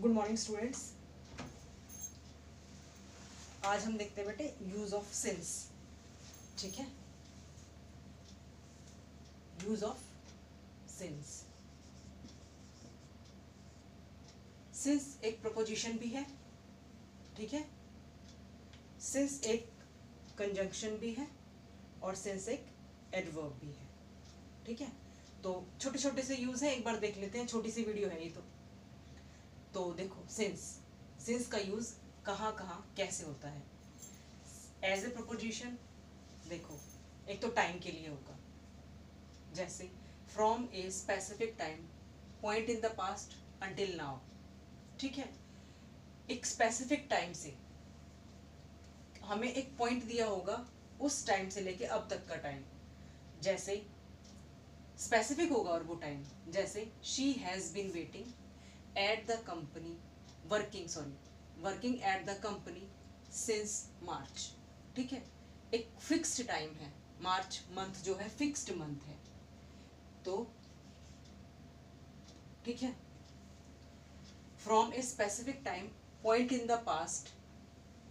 Good morning students. आज हम देखते हैं बेटे यूज ऑफ सिंस। ठीक है, यूज ऑफ सिंस। सिंस एक प्रपोजिशन भी है, ठीक है। सिंस एक कंजंक्शन भी है और सिंस एक एडवर्ब भी है, ठीक है। तो छोटे छोटे से यूज है, एक बार देख लेते हैं, छोटी सी वीडियो है ये। तो देखो सिंस, सिंस का यूज कहाँ कहाँ कैसे होता है। एज ए प्रपोजिशन देखो, एक तो टाइम के लिए होगा, जैसे from a specific time, point in the past until now, ठीक है। एक स्पेसिफिक टाइम से हमें एक पॉइंट दिया होगा, उस टाइम से लेके अब तक का टाइम, जैसे स्पेसिफिक होगा और वो टाइम, जैसे she has been waiting at the company working at the company since March, ठीक है। एक फिक्स्ड टाइम है, मार्च मंथ जो है फिक्स्ड मंथ है, तो ठीक है। From a specific time, point in the past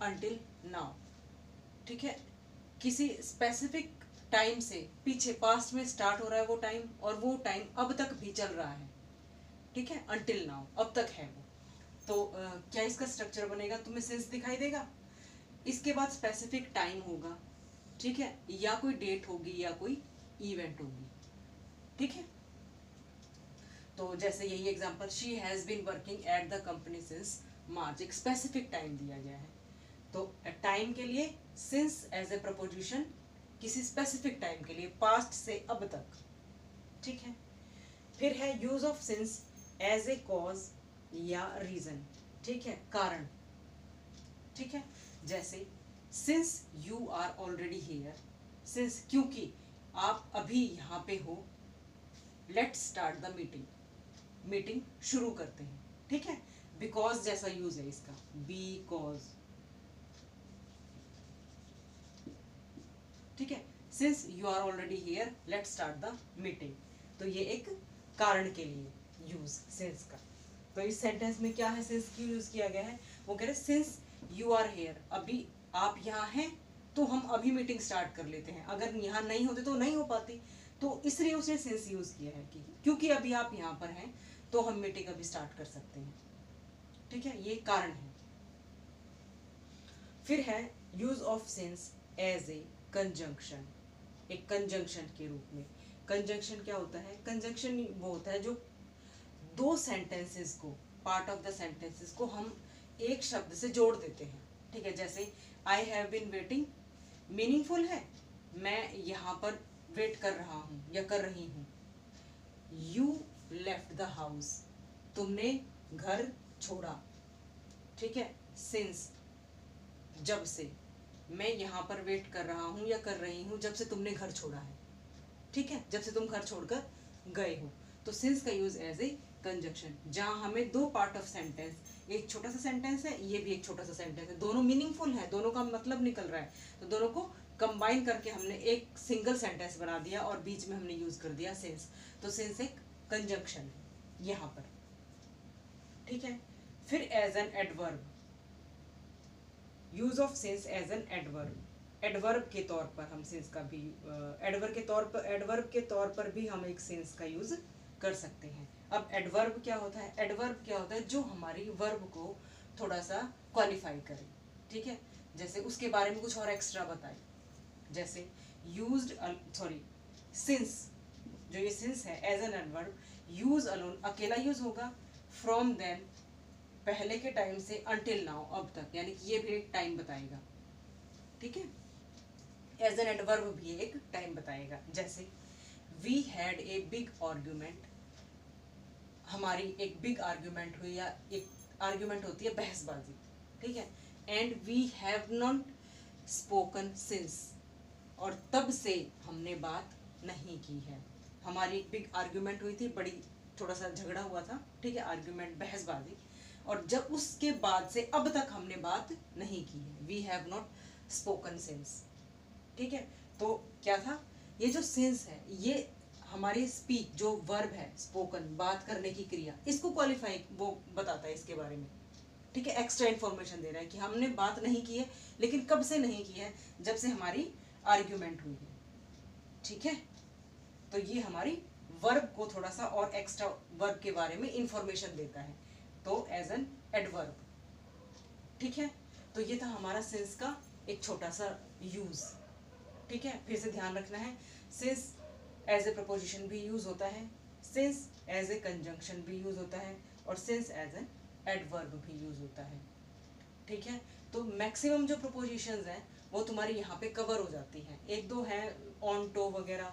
until now, ठीक है। किसी स्पेसिफिक टाइम से पीछे पास्ट में स्टार्ट हो रहा है वो टाइम, और वो टाइम अब तक भी चल रहा है, ठीक है। अंटिल नाउ, अब तक है वो। तो क्या इसका स्ट्रक्चर बनेगा, तुम्हें सेंस दिखाई देगा। इसके बाद स्पेसिफिक टाइम होगा, ठीक है, या कोई डेट होगी या कोई इवेंट होगी, ठीक है। तो जैसे यही example, she has been working at the company since March, एक स्पेसिफिक टाइम दिया गया है। तो टाइम के लिए सिंस एज ए प्रपोजिशन, किसी स्पेसिफिक टाइम के लिए, पास्ट से अब तक, ठीक है। फिर है use of since as a cause या रीजन, ठीक है, कारण, ठीक है। जैसे since you are already here, since क्योंकि आप अभी यहाँ पे हो, लेट्स स्टार्ट द मीटिंग शुरू करते हैं, ठीक है। बिकॉज जैसा यूज है इसका, बिकॉज, ठीक है। Since you are already here, let's start the meeting, तो ये एक कारण के लिए यूज सिंस का। तो इस सेंटेंस में क्या है, सिंस की यूज किया गया है, वो कह रहे सिंस यू आर हियर, अभी आप यहाँ हैं तो हम अभी मीटिंग स्टार्ट कर लेते हैं, अगर यहाँ नहीं होते तो नहीं हो पाती, तो इसलिए उसने सिंस यूज किया है कि क्योंकि अभी आप यहाँ पर हैं तो हम मीटिंग अभी स्टार्ट कर सकते हैं, ठीक है। ये कारण है। फिर है use of since as a conjunction, एक कंजंक्शन के रूप में। कंजंक्शन क्या होता है, कंजंक्शन वो होता है जो दो सेंटेंसेस को, पार्ट ऑफ द सेंटेंसेस को हम एक शब्द से जोड़ देते हैं, ठीक है। जैसे I have been waiting, meaningful है, मैं यहाँ पर वेट कर रहा हूँ या कर रही हूँ। यू लेफ्ट द हाउस, तुमने घर छोड़ा, ठीक है। सिंस, जब से, मैं यहाँ पर वेट कर रहा हूँ या कर रही हूँ जब से तुमने घर छोड़ा है, ठीक है, जब से तुम घर छोड़कर गए हो। तो सिंस का यूज एज ए कंजंक्शन, जहाँ हमें दो पार्ट ऑफ सेंटेंस, एक छोटा सा सेंटेंस है, ये भी एक छोटा सा सेंटेंस है, दोनों मीनिंगफुल है, दोनों का मतलब निकल रहा है, तो दोनों को कंबाइन करके हमने एक सिंगल सेंटेंस बना दिया और बीच में हमने यूज कर दिया सिंस। तो सिंस एक कंजंक्शन है यहाँ पर, ठीक है। फिर as an adverb, use of since as an adverb, adverb के तौर पर हम सिंस का भी, एडवर्ब के तौर पर भी हम एक सिंस का यूज कर सकते हैं। अब एडवर्ब क्या होता है, एडवर्ब क्या होता है, जो हमारी वर्ब को थोड़ा सा क्वालिफाई करे, ठीक है। जैसे उसके बारे में कुछ और एक्स्ट्रा बताए, जैसे यूज्ड, सॉरी, सिंस, जो ये सिंस है as an adverb, use alone, अकेला यूज होगा, फ्रॉम देन, पहले के टाइम से, अंटिल नाउ, अब तक, यानी कि ये भी एक टाइम बताएगा, ठीक है। एज एन एडवर्ब भी एक टाइम बताएगा। जैसे we had a big argument, हमारी एक बिग आर्ग्यूमेंट हुई, या एक आर्ग्यूमेंट होती है बहसबाजी, ठीक है। And we have not spoken since, और तब से हमने बात नहीं की है। हमारी एक बिग आर्ग्यूमेंट हुई थी, बड़ी, थोड़ा सा झगड़ा हुआ था, ठीक है, आर्ग्यूमेंट, बहसबाजी, और जब उसके बाद से अब तक हमने बात नहीं की है, we have not spoken since, ठीक है। तो क्या था, ये जो सिंस है ये हमारी स्पीच जो वर्ब है, स्पोकन, बात करने की क्रिया, इसको क्वालिफाई वो बताता है इसके बारे में। ठीक है, एक्स्ट्रा इन्फॉर्मेशन दे रहा है कि हमने बात नहीं की है, लेकिन कब से नहीं की है, जब से हमारी आर्ग्यूमेंट हुई है। ठीक है, तो ये हमारी वर्ब को थोड़ा सा और एक्स्ट्रा वर्ब के बारे में इंफॉर्मेशन देता है, तो एज एन एडवर्ब। ठीक है, तो ये था हमारा सिंस का एक छोटा सा यूज। ठीक है, फिर से ध्यान रखना है, सिंस एज ए प्रपोजिशन भी यूज होता है, सिंस एज ए कंजंक्शन भी यूज होता है, और सिंस एज एन एडवर्ब भी यूज होता है। ठीक है, तो मैक्सिमम जो प्रपोजिशंस हैं वो तुम्हारी यहाँ पे कवर हो जाती हैं। एक दो हैं ऑन टो वगैरह,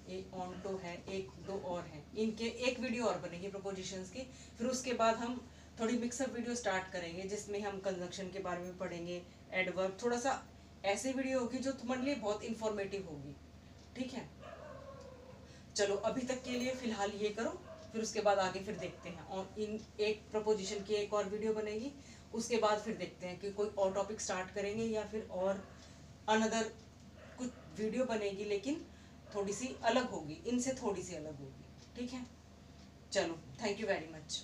एक ऑन टो है, एक दो और हैं, इनके एक वीडियो और बनेगी प्रपोजिशंस की। फिर उसके बाद हम थोड़ी मिक्सअप वीडियो स्टार्ट करेंगे जिसमें हम कंजंक्शन के बारे में पढ़ेंगे, एडवर्ब, थोड़ा सा ऐसे वीडियो होगी जो तुम्हारे लिए बहुत इंफॉर्मेटिव होगी। ठीक है, चलो अभी तक के लिए फिलहाल ये करो, फिर उसके बाद आगे फिर देखते हैं, और इन एक प्रपोजिशन की एक और वीडियो बनेगी, उसके बाद फिर देखते हैं कि कोई और टॉपिक स्टार्ट करेंगे या फिर और अनदर कुछ वीडियो बनेगी, लेकिन थोड़ी सी अलग होगी, इनसे थोड़ी सी अलग होगी। ठीक है, चलो, थैंक यू वेरी मच।